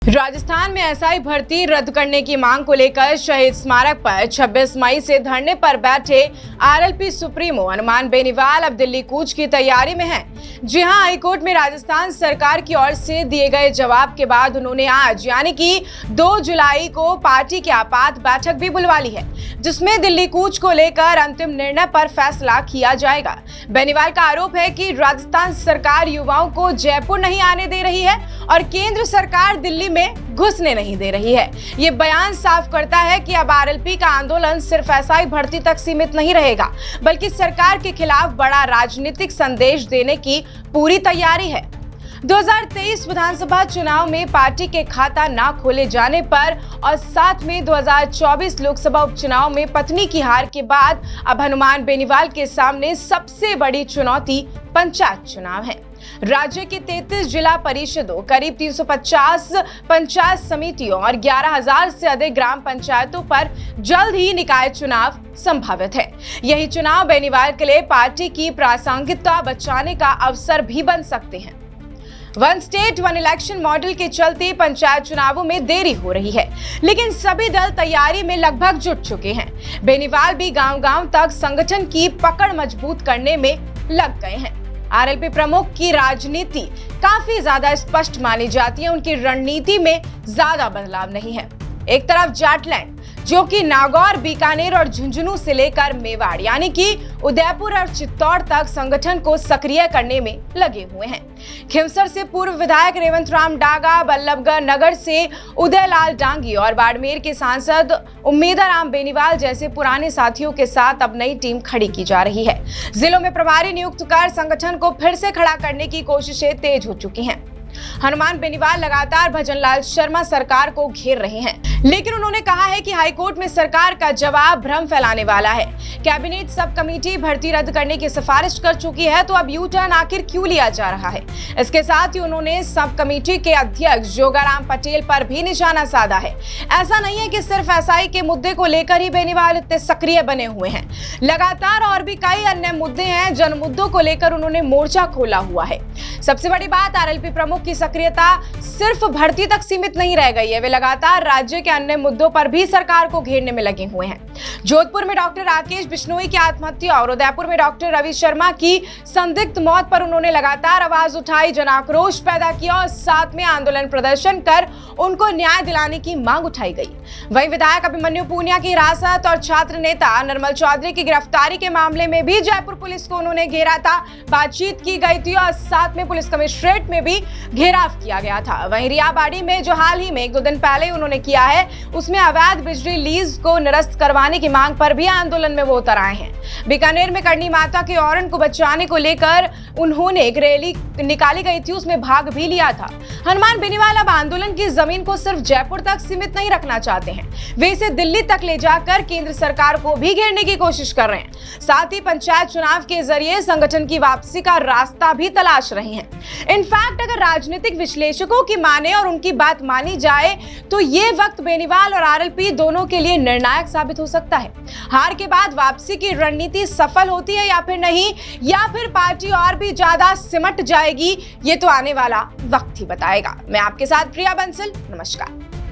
राजस्थान में एसआई भर्ती रद्द करने की मांग को लेकर शहीद स्मारक पर 26 मई से धरने पर बैठे आरएलपी सुप्रीमो हनुमान बेनीवाल अब दिल्ली कूच की तैयारी में हैं। जी हां, हाईकोर्ट में राजस्थान सरकार की ओर से दिए गए जवाब के बाद उन्होंने आज यानी कि 2 जुलाई को पार्टी की आपात बैठक भी बुलवा ली है, जिसमें दिल्ली कूच को लेकर अंतिम निर्णय पर फैसला किया जाएगा। बेनीवाल का आरोप है कि राजस्थान सरकार युवाओं को जयपुर नहीं आने दे रही है और केंद्र सरकार दिल्ली में घुसने नहीं दे रही है। ये बयान साफ करता है कि अब आरएलपी का आंदोलन सिर्फ एसआई भर्ती तक सीमित नहीं रहेगा, बल्कि सरकार के खिलाफ बड़ा राजनीतिक संदेश देने की पूरी तैयारी है। 2023 विधानसभा चुनाव में पार्टी के खाता ना खोले जाने पर और साथ में 2024 लोकसभा उपचुनाव में पत्नी की हार के बाद अब हनुमान बेनीवाल के सामने सबसे बड़ी चुनौती पंचायत चुनाव है। राज्य के 33 जिला परिषदों, करीब 350 पंचायत समितियों और 11,000 से अधिक ग्राम पंचायतों पर जल्द ही निकाय चुनाव संभावित है। यही चुनाव बेनीवाल के लिए पार्टी की प्रासंगिकता बचाने का अवसर भी बन सकते हैं। One state one election model के चलते पंचायत चुनावों में देरी हो रही है, लेकिन सभी दल तैयारी में लगभग जुट चुके हैं। बेनीवाल भी गांव-गांव तक संगठन की पकड़ मजबूत करने में लग गए हैं। आरएलपी प्रमुख की राजनीति काफी ज्यादा स्पष्ट मानी जाती है, उनकी रणनीति में ज्यादा बदलाव नहीं है। एक तरफ जाटलैंड, जो कि नागौर, बीकानेर और झुंझुनू से लेकर मेवाड़ यानी कि उदयपुर और चित्तौड़ तक संगठन को सक्रिय करने में लगे हुए हैं। खिमसर से पूर्व विधायक रेवंत राम डागा, बल्लभगढ़ नगर से उदयलाल डांगी और बाड़मेर के सांसद उम्मेदाराम बेनीवाल जैसे पुराने साथियों के साथ अब नई टीम खड़ी की जा रही है। जिलों में प्रभारी नियुक्त कर संगठन को फिर से खड़ा करने की कोशिशें तेज हो चुकी हैं। हनुमान बेनीवाल लगातार भजनलाल शर्मा सरकार को घेर रहे हैं, लेकिन उन्होंने कहा है कि हाईकोर्ट में सरकार का जवाब भ्रम फैलाने वाला है। कैबिनेट सब कमेटी भर्ती रद्द करने की सिफारिश कर चुकी है, तो अब यू टर्न आखिर क्यों लिया जा रहा है? इसके साथ ही उन्होंने सब कमेटी के अध्यक्ष जोगाराम पटेल पर भी निशाना साधा है। ऐसा नहीं है कि सिर्फ एसआई के मुद्दे को लेकर ही बेनीवाल इतने सक्रिय बने हुए हैं, लगातार और भी कई अन्य मुद्दे हैं जिन मुद्दों को लेकर उन्होंने मोर्चा खोला हुआ है। सबसे बड़ी बात, आरएलपी प्रमुख की सक्रियता सिर्फ भर्ती तक सीमित नहीं रह गई है, वे लगातार राज्य के अन्य मुद्दों पर भी सरकार को घेरने में लगे हुए हैं। जोधपुर में डॉक्टर राकेश बिश्नोई की आत्महत्या और उदयपुर में डॉक्टर रवि शर्मा की संदिग्ध मौत पर उन्होंने लगातार आवाज उठाई, जन आक्रोश पैदा किया और साथ में आंदोलन प्रदर्शन कर उनको न्याय दिलाने की मांग उठाई गई। वहीं विधायक अभिमन्यु पूनिया की हिरासत और छात्र नेता नरमल चौधरी की गिरफ्तारी के मामले में भी जयपुर पुलिस को उन्होंने घेरा था, बातचीत की गई थी और साथ में पुलिस कमिश्नरेट में भी घेराव किया गया था। वहीं रियाबाड़ी में जो हाल ही में 1-2 दिन पहले उन्होंने किया है, उसमें अवैध बिजली लीज को निरस्त करवाने की मांग पर भी आंदोलन में वो उतर आए हैं। बीकानेर में करनी माता के औरन को बचाने को लेकर उन्होंने एक रैली निकाली गई थी, उसमें भाग भी लिया था। हनुमान बेनीवाल अब आंदोलन की जमीन को सिर्फ जयपुर तक सीमित नहीं रखना चाहते हैं, वे इसे दिल्ली तक ले जाकर केंद्र सरकार को भी घेरने की कोशिश कर रहे हैं। साथ ही पंचायत चुनाव के जरिए संगठन की वापसी का रास्ता भी तलाश रहे हैं। इनफैक्ट अगर राजनीतिक विश्लेषकों की माने और उनकी बात मानी जाए तो ये वक्त बेनीवाल और आरएलपी दोनों के लिए निर्णायक साबित हो सकता है। हार के बाद वापसी की रणनीति सफल होती है या फिर नहीं, या फिर पार्टी और भी ज्यादा सिमट जाएगी, ये तो आने वाला वक्त ही बताएगा। मैं आपके साथ प्रिया बंसल, नमस्कार।